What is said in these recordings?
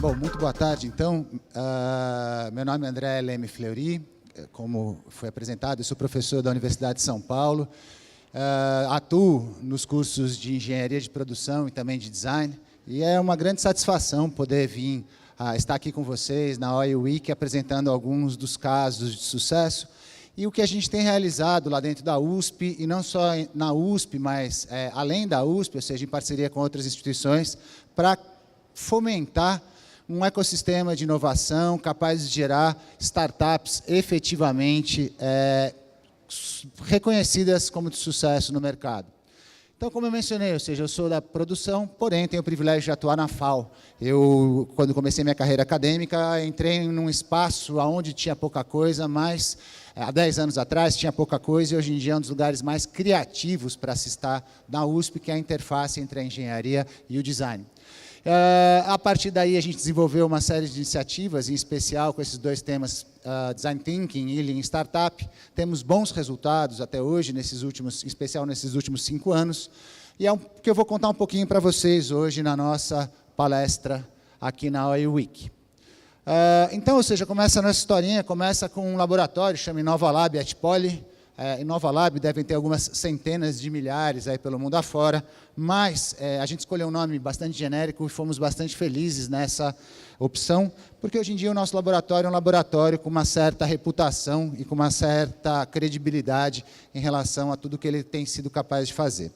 Bom, muito boa tarde, então. Meu nome é André Leme Fleury, como foi apresentado, eu sou professor da Universidade de São Paulo. Atuo nos cursos de Engenharia de Produção e também de Design, e é uma grande satisfação poder vir estar aqui com vocês na Oil Week, apresentando alguns dos casos de sucesso e o que a gente tem realizado lá dentro da USP, e não só na USP, mas além da USP, ou seja, em parceria com outras instituições, para fomentar um ecossistema de inovação capaz de gerar startups efetivamente reconhecidas como de sucesso no mercado. Então, como eu mencionei, ou seja, eu sou da produção, porém tenho o privilégio de atuar na FAO. Eu, quando comecei minha carreira acadêmica, entrei num espaço onde tinha pouca coisa, mas há 10 anos atrás tinha pouca coisa, e hoje em dia é um dos lugares mais criativos para se estar na USP, que é a interface entre a engenharia e o design. A partir daí, a gente desenvolveu uma série de iniciativas, em especial com esses dois temas, Design Thinking e Lean Startup. Temos bons resultados até hoje, em especial nesses últimos 5 anos. E é o que eu vou contar um pouquinho para vocês hoje na nossa palestra aqui na Oil Week. Então, ou seja, começa a nossa historinha, começa com um laboratório, chama InovaLab Atpoli. InovaLab devem ter algumas centenas de milhares aí pelo mundo afora, mas a gente escolheu um nome bastante genérico e fomos bastante felizes nessa opção, porque hoje em dia o nosso laboratório é um laboratório com uma certa reputação e com uma certa credibilidade em relação a tudo que ele tem sido capaz de fazer.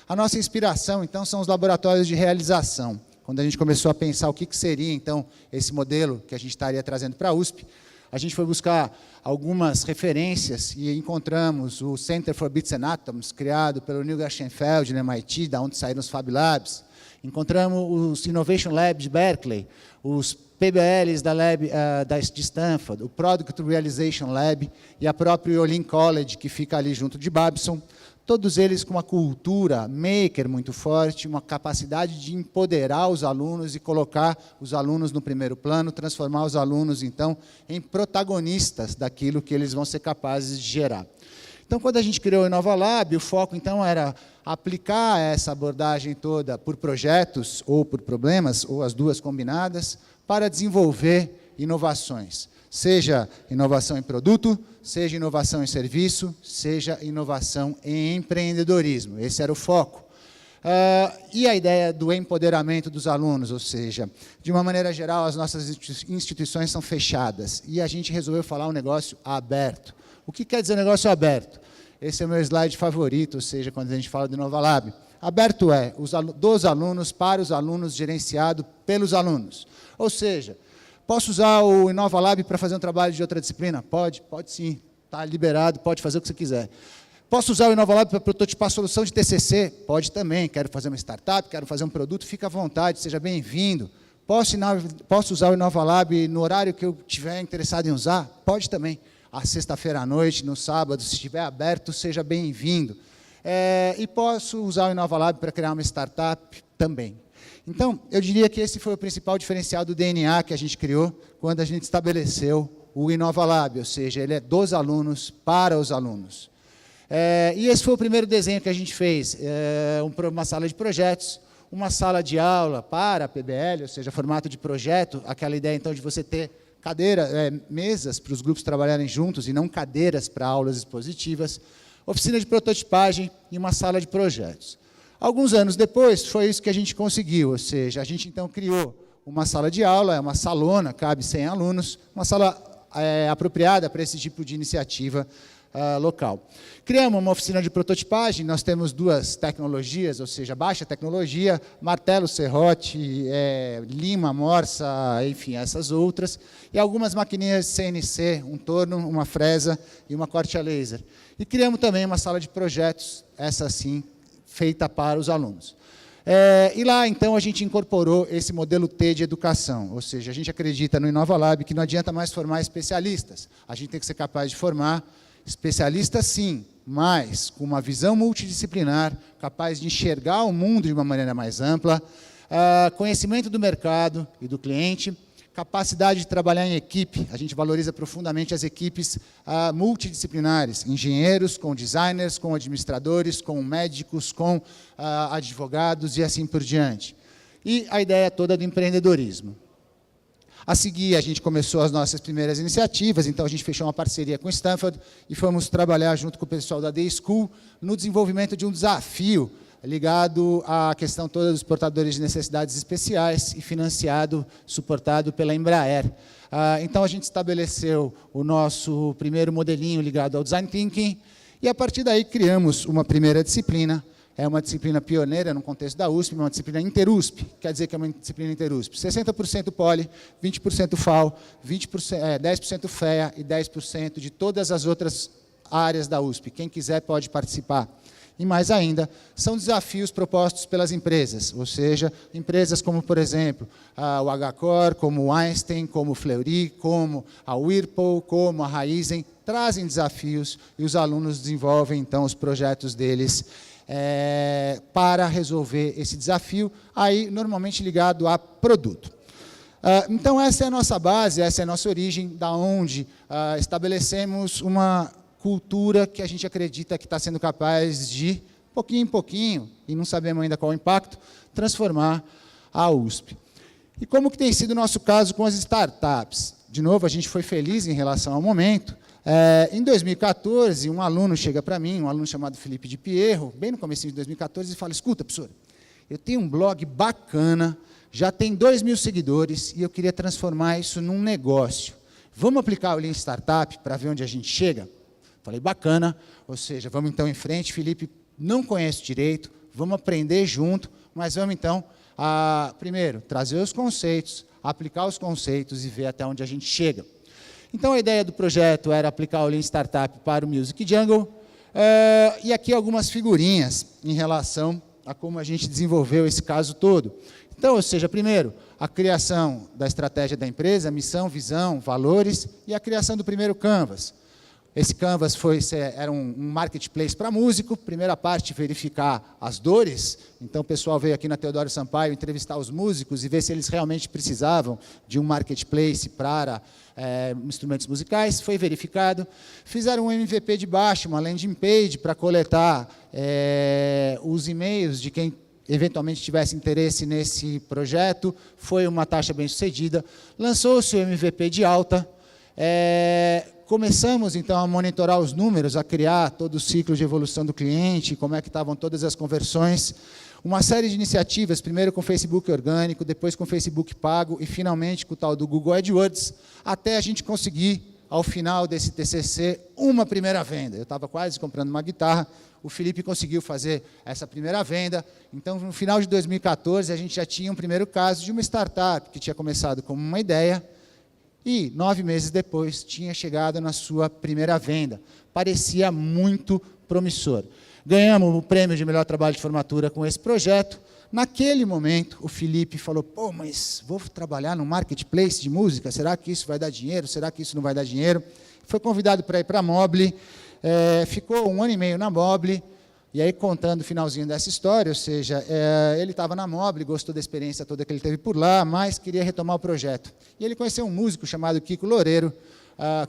A nossa inspiração, então, são os laboratórios de realização. Quando a gente começou a pensar o que seria, então, esse modelo que a gente estaria trazendo para a USP, a gente foi buscar algumas referências e encontramos o Center for Bits and Atoms, criado pelo Neil Gershenfeld, no MIT, da onde saíram os Fab Labs. Encontramos os Innovation Labs de Berkeley, os PBLs de Stanford, o Product Realization Lab e a própria Olin College, que fica ali junto de Babson. Todos eles com uma cultura maker muito forte, uma capacidade de empoderar os alunos e colocar os alunos no primeiro plano, transformar os alunos, então, em protagonistas daquilo que eles vão ser capazes de gerar. Então, quando a gente criou o InovaLab, o foco, então, era aplicar essa abordagem toda por projetos ou por problemas, ou as duas combinadas, para desenvolver inovações. Seja inovação em produto, seja inovação em serviço, seja inovação em empreendedorismo. Esse era o foco. E a ideia do empoderamento dos alunos, ou seja, de uma maneira geral, as nossas instituições são fechadas, e a gente resolveu falar um negócio aberto. O que quer dizer negócio aberto? Esse é o meu slide favorito, ou seja, quando a gente fala do InovaLab. Aberto é dos alunos para os alunos, gerenciado pelos alunos. Ou seja, posso usar o InovaLab para fazer um trabalho de outra disciplina? Pode sim, está liberado, pode fazer o que você quiser. Posso usar o InovaLab para prototipar a solução de TCC? Pode também, quero fazer uma startup, quero fazer um produto, fica à vontade, seja bem-vindo. Posso usar o InovaLab no horário que eu estiver interessado em usar? Pode também. À sexta-feira à noite, no sábado, se estiver aberto, seja bem-vindo. E posso usar o InovaLab para criar uma startup também. Então, eu diria que esse foi o principal diferencial do DNA que a gente criou quando a gente estabeleceu o InovaLab, ou seja, ele é dos alunos para os alunos. E esse foi o primeiro desenho que a gente fez, uma sala de projetos, uma sala de aula para a PBL, ou seja, formato de projeto, aquela ideia então de você ter mesas para os grupos trabalharem juntos e não cadeiras para aulas expositivas, oficina de prototipagem e uma sala de projetos. Alguns anos depois, foi isso que a gente conseguiu, ou seja, a gente então criou uma sala de aula, uma salona, cabe 100 alunos, uma sala apropriada para esse tipo de iniciativa local. Criamos uma oficina de prototipagem, nós temos 2 tecnologias, ou seja, baixa tecnologia, martelo, serrote, lima, morsa, enfim, essas outras, e algumas maquininhas CNC, um torno, uma fresa e uma corte a laser. E criamos também uma sala de projetos, essa sim, feita para os alunos. E lá, então, a gente incorporou esse modelo T de educação, ou seja, a gente acredita no InovaLab que não adianta mais formar especialistas, a gente tem que ser capaz de formar especialistas, sim, mas com uma visão multidisciplinar, capaz de enxergar o mundo de uma maneira mais ampla, conhecimento do mercado e do cliente, capacidade de trabalhar em equipe. A gente valoriza profundamente as equipes multidisciplinares, engenheiros, com designers, com administradores, com médicos, com advogados e assim por diante. E a ideia toda do empreendedorismo. A seguir, a gente começou as nossas primeiras iniciativas, então a gente fechou uma parceria com Stanford e fomos trabalhar junto com o pessoal da Day School no desenvolvimento de um desafio ligado à questão toda dos portadores de necessidades especiais e financiado, suportado pela Embraer. Então, a gente estabeleceu o nosso primeiro modelinho ligado ao Design Thinking e, a partir daí, criamos uma primeira disciplina. É uma disciplina pioneira no contexto da USP, uma disciplina inter-USP, quer dizer que é uma disciplina inter-USP. 60% Poli, 20% FAO, 10% FEA e 10% de todas as outras áreas da USP. Quem quiser pode participar. E mais ainda, são desafios propostos pelas empresas, ou seja, empresas como, por exemplo, o HCOR, como o Einstein, como o Fleury, como a Whirlpool, como a Raizen, trazem desafios e os alunos desenvolvem, então, os projetos deles para resolver esse desafio, aí normalmente ligado a produto. Então, essa é a nossa base, essa é a nossa origem, da onde estabelecemos uma cultura que a gente acredita que está sendo capaz de, pouquinho em pouquinho, e não sabemos ainda qual o impacto, transformar a USP. E como que tem sido o nosso caso com as startups? De novo, a gente foi feliz em relação ao momento. Em 2014, um aluno chega para mim, um aluno chamado Felipe de Pierro, bem no começo de 2014, e fala, escuta, professor, eu tenho um blog bacana, já tem 2.000 seguidores, e eu queria transformar isso num negócio. Vamos aplicar o Lean Startup para ver onde a gente chega? Falei, bacana, ou seja, vamos então em frente, Felipe não conhece direito, vamos aprender junto, mas vamos então, primeiro, trazer os conceitos, aplicar os conceitos e ver até onde a gente chega. Então, a ideia do projeto era aplicar o Lean Startup para o Music Jungle, e aqui algumas figurinhas em relação a como a gente desenvolveu esse caso todo. Então, ou seja, primeiro, a criação da estratégia da empresa, missão, visão, valores, e a criação do primeiro Canvas. Esse Canvas era um marketplace para músico, primeira parte, verificar as dores. Então, o pessoal veio aqui na Teodoro Sampaio entrevistar os músicos e ver se eles realmente precisavam de um marketplace para instrumentos musicais. Foi verificado. Fizeram um MVP de baixo, uma landing page para coletar os e-mails de quem eventualmente tivesse interesse nesse projeto. Foi uma taxa bem sucedida. Lançou-se o MVP de alta. Começamos, então, a monitorar os números, a criar todo o ciclo de evolução do cliente, como é que estavam todas as conversões. Uma série de iniciativas, primeiro com o Facebook orgânico, depois com o Facebook pago e, finalmente, com o tal do Google AdWords, até a gente conseguir, ao final desse TCC, uma primeira venda. Eu estava quase comprando uma guitarra, o Felipe conseguiu fazer essa primeira venda. Então, no final de 2014, a gente já tinha um primeiro caso de uma startup que tinha começado como uma ideia, e 9 meses depois tinha chegado na sua primeira venda. Parecia muito promissor. Ganhamos o prêmio de melhor trabalho de formatura com esse projeto. Naquele momento, o Felipe falou, pô, mas vou trabalhar no marketplace de música, será que isso vai dar dinheiro? Será que isso não vai dar dinheiro? Foi convidado para ir para a Mobile, ficou 1 ano e meio na Mobile. E aí, contando o finalzinho dessa história, ou seja, ele estava na Mobile, gostou da experiência toda que ele teve por lá, mas queria retomar o projeto. E ele conheceu um músico chamado Kiko Loureiro.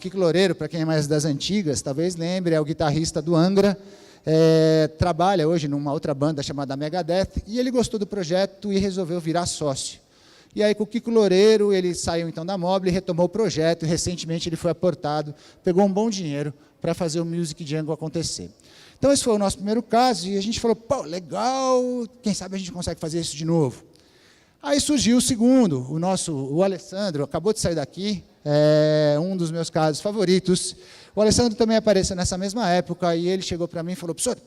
Kiko Loureiro, para quem é mais das antigas, talvez lembre, é o guitarrista do Angra, trabalha hoje numa outra banda chamada Megadeth, e ele gostou do projeto e resolveu virar sócio. E aí, com o Kiko Loureiro, ele saiu então da Mobile, retomou o projeto, e recentemente ele foi aportado, pegou um bom dinheiro para fazer o Music Jungle acontecer. Então, esse foi o nosso primeiro caso, e a gente falou, pô, legal, quem sabe a gente consegue fazer isso de novo. Aí surgiu o segundo, o Alessandro, acabou de sair daqui, um dos meus casos favoritos. O Alessandro também apareceu nessa mesma época, e ele chegou para mim e falou, professor,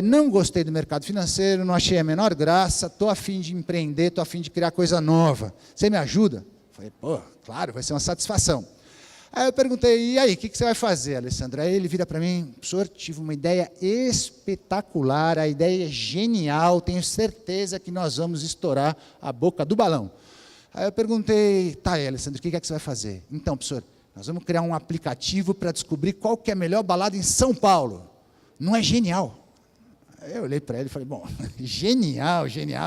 não gostei do mercado financeiro, não achei a menor graça, estou a fim de empreender, estou a fim de criar coisa nova. Você me ajuda? Eu falei, pô, claro, vai ser uma satisfação. Aí eu perguntei, e aí, o que você vai fazer, Alessandro? Aí ele vira para mim, professor, tive uma ideia espetacular, a ideia é genial, tenho certeza que nós vamos estourar a boca do balão. Aí eu perguntei, tá aí, Alessandro, o que você vai fazer? Então, professor, nós vamos criar um aplicativo para descobrir qual que é a melhor balada em São Paulo. Não é genial? Aí eu olhei para ele e falei, bom, genial,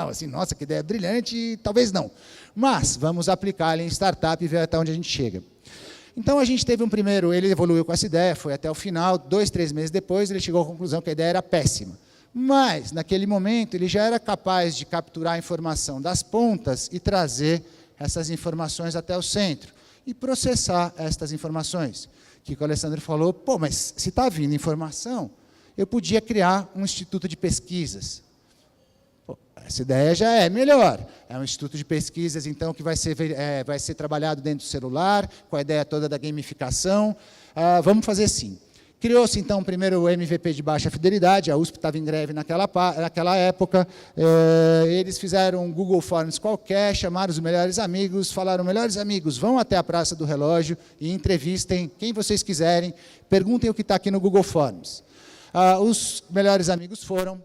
assim, nossa, que ideia brilhante, talvez não. Mas vamos aplicar ele em startup e ver até onde a gente chega. Então, a gente teve um primeiro, ele evoluiu com essa ideia, foi até o final, 2, 3 meses depois, ele chegou à conclusão que a ideia era péssima. Mas, naquele momento, ele já era capaz de capturar a informação das pontas e trazer essas informações até o centro e processar estas informações. Que o Alessandro falou, pô, mas se está vindo informação, eu podia criar um instituto de pesquisas. Pô, essa ideia já é melhor. É um instituto de pesquisas, então, que vai ser trabalhado dentro do celular, com a ideia toda da gamificação. Vamos fazer assim. Criou-se, então, o primeiro MVP de baixa fidelidade, a USP estava em greve naquela época, eles fizeram um Google Forms qualquer, chamaram os melhores amigos, falaram, melhores amigos, vão até a Praça do Relógio e entrevistem quem vocês quiserem, perguntem o que está aqui no Google Forms. Os melhores amigos foram,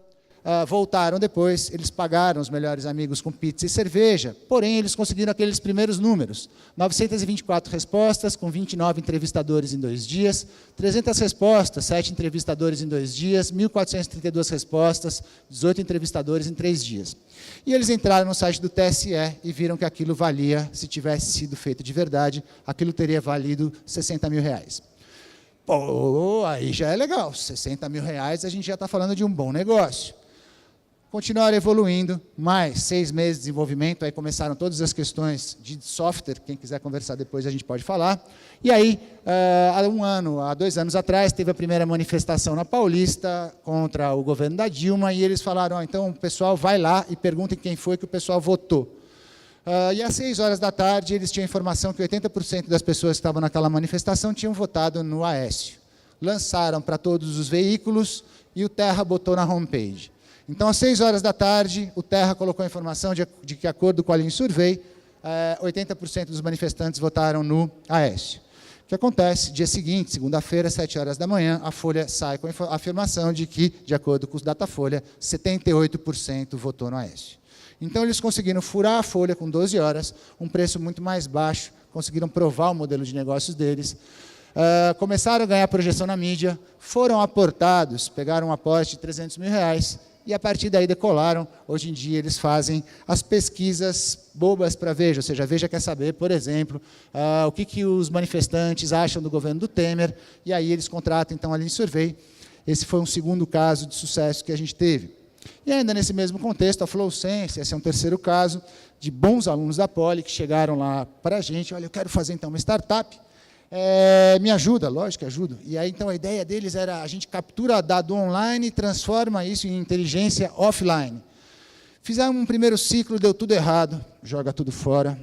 voltaram depois, eles pagaram os melhores amigos com pizza e cerveja, porém, eles conseguiram aqueles primeiros números. 924 respostas, com 29 entrevistadores em 2 dias, 300 respostas, 7 entrevistadores em 2 dias, 1.432 respostas, 18 entrevistadores em 3 dias. E eles entraram no site do TSE e viram que aquilo valia, se tivesse sido feito de verdade, aquilo teria valido R$60 mil. Pô, aí já é legal, R$60 mil, a gente já está falando de um bom negócio. Continuaram evoluindo, mais 6 meses de desenvolvimento, aí começaram todas as questões de software, quem quiser conversar depois a gente pode falar. E aí, há 2 anos atrás, teve a primeira manifestação na Paulista contra o governo da Dilma, e eles falaram, então o pessoal vai lá e perguntem quem foi que o pessoal votou. E às 6 horas da tarde, eles tinham informação que 80% das pessoas que estavam naquela manifestação tinham votado no Aécio. Lançaram para todos os veículos e o Terra botou na homepage. Então, às 6 horas da tarde, o Terra colocou a informação de que, de acordo com a Lean Survey, 80% dos manifestantes votaram no Aécio. O que acontece? Dia seguinte, segunda-feira, 7 horas da manhã, a Folha sai com a afirmação de que, de acordo com os Datafolha, 78% votou no Aécio. Então, eles conseguiram furar a Folha com 12 horas, um preço muito mais baixo, conseguiram provar o modelo de negócios deles, começaram a ganhar projeção na mídia, foram aportados, pegaram um aporte de R$300 mil, e a partir daí decolaram. Hoje em dia eles fazem as pesquisas bobas para Veja, ou seja, a Veja quer saber, por exemplo, o que os manifestantes acham do governo do Temer, e aí eles contratam então a Lean Survey. Esse foi um segundo caso de sucesso que a gente teve. E ainda nesse mesmo contexto, a FlowSense, esse é um terceiro caso, de bons alunos da Poli que chegaram lá para a gente, olha, eu quero fazer então uma startup, me ajuda, lógico que ajuda. E aí, então, a ideia deles era, a gente captura dado online e transforma isso em inteligência offline. Fizeram um primeiro ciclo, deu tudo errado, joga tudo fora.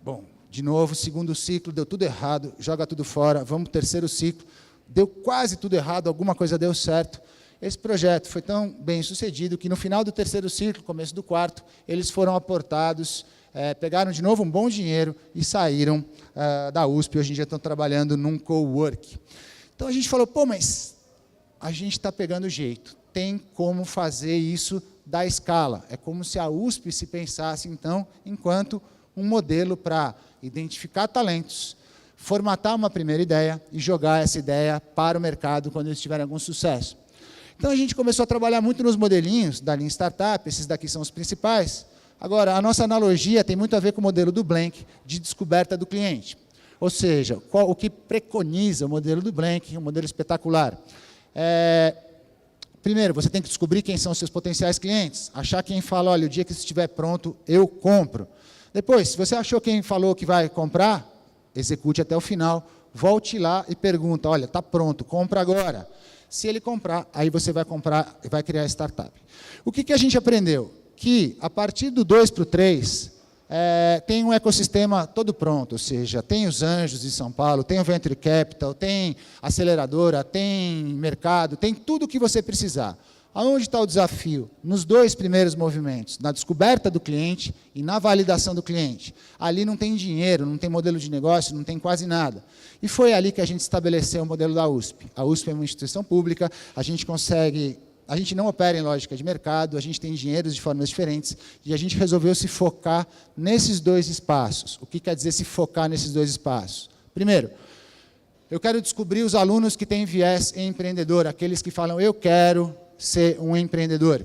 Bom, de novo, segundo ciclo, deu tudo errado, joga tudo fora. Vamos para o terceiro ciclo, deu quase tudo errado, alguma coisa deu certo. Esse projeto foi tão bem sucedido que, no final do terceiro ciclo, começo do quarto, eles foram aportados, pegaram de novo um bom dinheiro e saíram da USP. Hoje em dia estão trabalhando num cowork. Então a gente falou, pô, mas a gente está pegando o jeito. Tem como fazer isso da escala. É como se a USP se pensasse, então, enquanto um modelo para identificar talentos, formatar uma primeira ideia e jogar essa ideia para o mercado quando eles tiverem algum sucesso. Então a gente começou a trabalhar muito nos modelinhos da Lean Startup, esses daqui são os principais. Agora, a nossa analogia tem muito a ver com o modelo do Blank, de descoberta do cliente. Ou seja, o que preconiza o modelo do Blank, um modelo espetacular. Primeiro, você tem que descobrir quem são os seus potenciais clientes, achar quem fala, olha, o dia que isso estiver pronto, eu compro. Depois, se você achou quem falou que vai comprar, execute até o final, volte lá e pergunta, olha, está pronto, compra agora. Se ele comprar, aí você vai comprar e vai criar a startup. O que a gente aprendeu? Que, a partir do 2 para o 3, tem um ecossistema todo pronto, ou seja, tem os anjos de São Paulo, tem o Venture Capital, tem aceleradora, tem mercado, tem tudo o que você precisar. Aonde está o desafio? Nos 2 primeiros movimentos, na descoberta do cliente e na validação do cliente. Ali não tem dinheiro, não tem modelo de negócio, não tem quase nada. E foi ali que a gente estabeleceu o modelo da USP. A USP é uma instituição pública, a gente não opera em lógica de mercado, a gente tem engenheiros de formas diferentes, e a gente resolveu se focar nesses 2 espaços. O que quer dizer se focar nesses 2 espaços? Primeiro, eu quero descobrir os alunos que têm viés empreendedor, aqueles que falam, eu quero ser um empreendedor.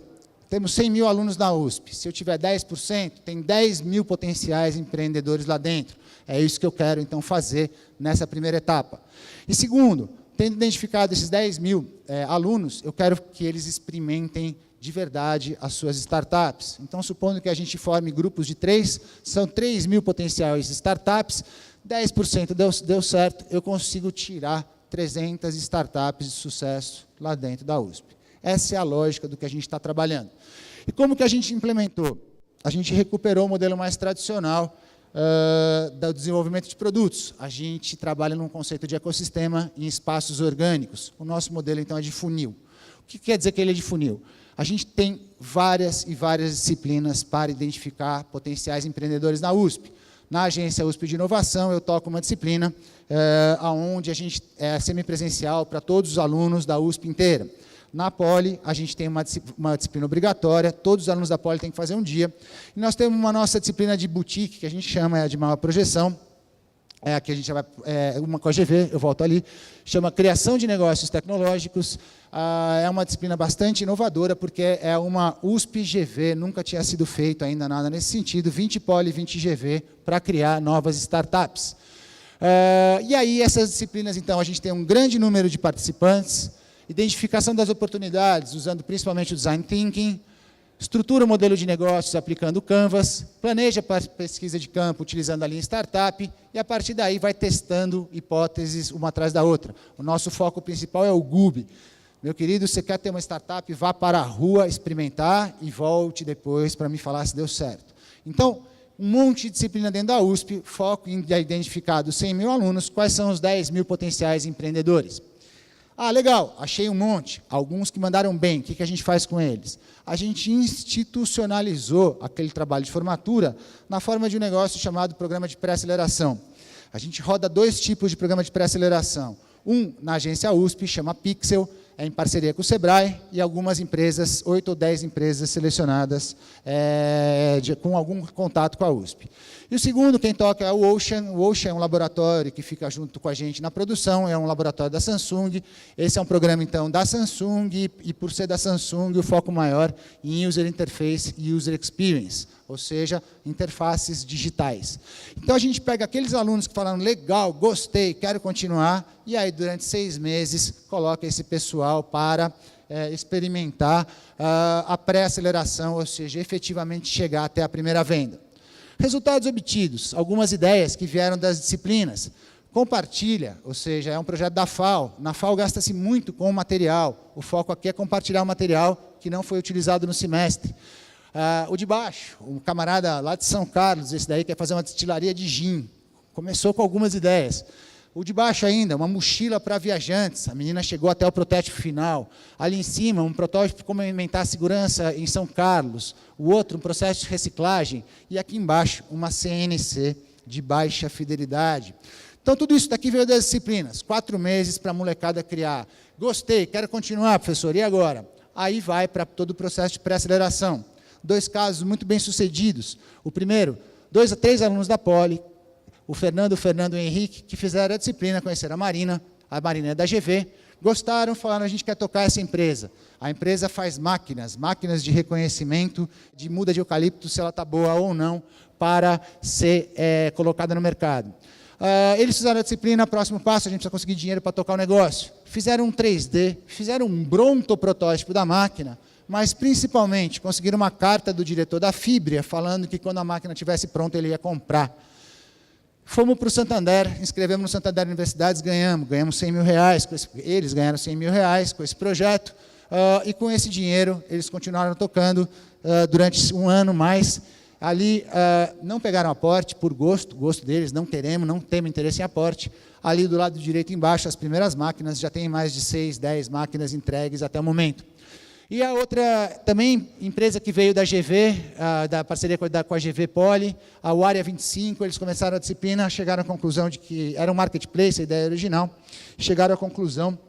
Temos 100 mil alunos na USP. Se eu tiver 10%, tem 10 mil potenciais empreendedores lá dentro. É isso que eu quero, então, fazer nessa primeira etapa. E segundo, tendo identificado esses 10 mil alunos, eu quero que eles experimentem de verdade as suas startups. Então, supondo que a gente forme grupos de 3, são 3 mil potenciais startups, 10% deu certo, eu consigo tirar 300 startups de sucesso lá dentro da USP. Essa é a lógica do que a gente está trabalhando. E como que a gente implementou? A gente recuperou o modelo mais tradicional do desenvolvimento de produtos. A gente trabalha num conceito de ecossistema em espaços orgânicos. O nosso modelo, então, é de funil. O que quer dizer que ele é de funil? A gente tem várias e várias disciplinas para identificar potenciais empreendedores na USP. Na agência USP de Inovação, eu toco uma disciplina onde a gente é semipresencial para todos os alunos da USP inteira. Na Poli, a gente tem uma disciplina obrigatória, todos os alunos da Poli têm que fazer um dia. E nós temos uma nossa disciplina de boutique, que a gente chama de maior projeção, que a gente vai, uma com a GV, eu volto ali, chama Criação de Negócios Tecnológicos. É uma disciplina bastante inovadora, porque é uma USP-GV, nunca tinha sido feito ainda nada nesse sentido, 20 Poli e 20 GV, para criar novas startups. E aí, essas disciplinas, então, a gente tem um grande número de participantes, identificação das oportunidades, usando principalmente o Design Thinking, estrutura o modelo de negócios aplicando o Canvas, planeja a pesquisa de campo utilizando a linha Startup, e a partir daí vai testando hipóteses uma atrás da outra. O nosso foco principal é o GUB. Meu querido, você quer ter uma startup, vá para a rua experimentar e volte depois para me falar se deu certo. Então, um monte de disciplina dentro da USP, foco em identificar dos 100 mil alunos, quais são os 10 mil potenciais empreendedores. Legal, achei um monte, alguns que mandaram bem, o que a gente faz com eles? A gente institucionalizou aquele trabalho de formatura na forma de um negócio chamado Programa de Pré-Aceleração. A gente roda 2 tipos de programa de pré-aceleração. Um, na agência USP, chama Pixel, em parceria com o Sebrae, e algumas empresas, 8 ou 10 empresas selecionadas com algum contato com a USP. E o segundo, quem toca é o Ocean. O Ocean é um laboratório que fica junto com a gente na produção, é um laboratório da Samsung. Esse é um programa, então, da Samsung, e por ser da Samsung, o foco maior em User Interface e User Experience, ou seja, interfaces digitais. Então, a gente pega aqueles alunos que falaram, legal, gostei, quero continuar, e aí, durante 6 meses, coloca esse pessoal para experimentar a pré-aceleração, ou seja, efetivamente chegar até a primeira venda. Resultados obtidos, algumas ideias que vieram das disciplinas. Compartilha, ou seja, é um projeto da FAO. Na FAO gasta-se muito com o material. O foco aqui é compartilhar o material que não foi utilizado no semestre. O de baixo, um camarada lá de São Carlos, esse daí quer fazer uma destilaria de gin. Começou com algumas ideias. O de baixo ainda, uma mochila para viajantes. A menina chegou até o protótipo final. Ali em cima, um protótipo de como aumentar a segurança em São Carlos. O outro, um processo de reciclagem. E aqui embaixo, uma CNC de baixa fidelidade. Então, tudo isso daqui veio das disciplinas. 4 meses para a molecada criar. Gostei, quero continuar, professor, e agora? Aí vai para todo o processo de pré-aceleração. 2 casos muito bem sucedidos. O primeiro, 2 a 3 alunos da Poli, o Fernando e o Henrique, que fizeram a disciplina, conheceram a Marina é da GV, gostaram, falaram, a gente quer tocar essa empresa. A empresa faz máquinas de reconhecimento de muda de eucalipto, se ela está boa ou não, para ser colocada no mercado. Eles fizeram a disciplina, próximo passo, a gente precisa conseguir dinheiro para tocar o negócio. Fizeram um 3D, fizeram um pronto protótipo da máquina, mas, principalmente, conseguiram uma carta do diretor da Fibria, falando que, quando a máquina estivesse pronta, ele ia comprar. Fomos para o Santander, inscrevemos no Santander Universidades, ganhamos 100 mil reais, eles ganharam 100 mil reais com esse projeto, e com esse dinheiro, eles continuaram tocando durante 1 ano mais. Ali, não pegaram aporte por gosto deles, não temos interesse em aporte. Ali, do lado direito embaixo, as primeiras máquinas, já tem mais de 6, 10 máquinas entregues até o momento. E a outra, também, empresa que veio da GV, da parceria com a GV Poli, a Área 25, eles começaram a disciplina, chegaram à conclusão de que era um marketplace, a ideia original, chegaram à conclusão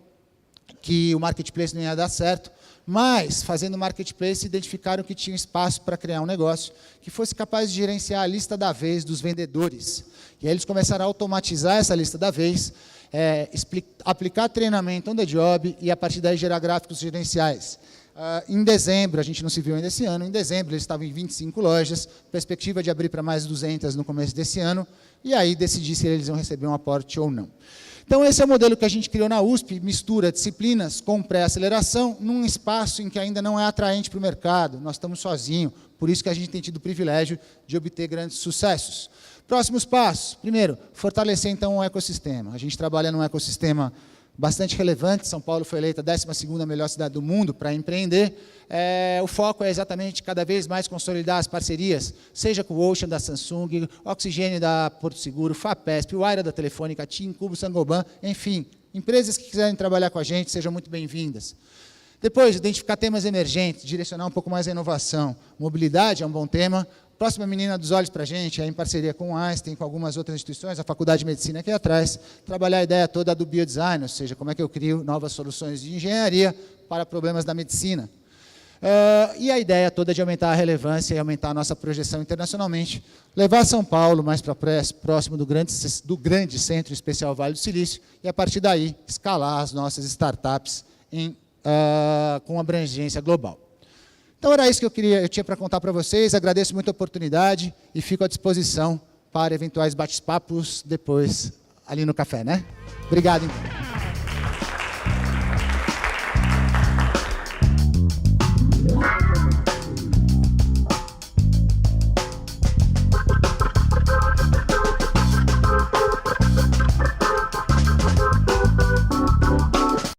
que o marketplace não ia dar certo, mas, fazendo marketplace, identificaram que tinha espaço para criar um negócio que fosse capaz de gerenciar a lista da vez dos vendedores. E aí eles começaram a automatizar essa lista da vez, aplicar treinamento on the job e, a partir daí, gerar gráficos gerenciais. Em dezembro, a gente não se viu ainda esse ano, em dezembro eles estavam em 25 lojas, perspectiva de abrir para mais 200 no começo desse ano, e aí decidir se eles iam receber um aporte ou não. Então, esse é o modelo que a gente criou na USP, mistura disciplinas com pré-aceleração, num espaço em que ainda não é atraente para o mercado. Nós estamos sozinhos, por isso que a gente tem tido o privilégio de obter grandes sucessos. Próximos passos. Primeiro, fortalecer, então, o ecossistema. A gente trabalha num ecossistema bastante relevante. São Paulo foi eleita a 12ª melhor cidade do mundo para empreender. O foco é exatamente cada vez mais consolidar as parcerias, seja com o Ocean da Samsung, Oxigênio da Porto Seguro, FAPESP, o Aira da Telefônica, TIM, Cubo, Sangoban, enfim, empresas que quiserem trabalhar com a gente, sejam muito bem-vindas. Depois, identificar temas emergentes, direcionar um pouco mais a inovação. Mobilidade é um bom tema. Próxima menina dos olhos para a gente, é em parceria com o Einstein, com algumas outras instituições, a Faculdade de Medicina aqui atrás, trabalhar a ideia toda do biodesign, ou seja, como é que eu crio novas soluções de engenharia para problemas da medicina. E a ideia toda de aumentar a relevância e aumentar a nossa projeção internacionalmente, levar São Paulo mais para próximo do grande centro especial Vale do Silício, e a partir daí escalar as nossas startups com abrangência global. Então, era isso que eu tinha para contar para vocês. Agradeço muito a oportunidade e fico à disposição para eventuais bate-papos depois ali no café, né? Obrigado.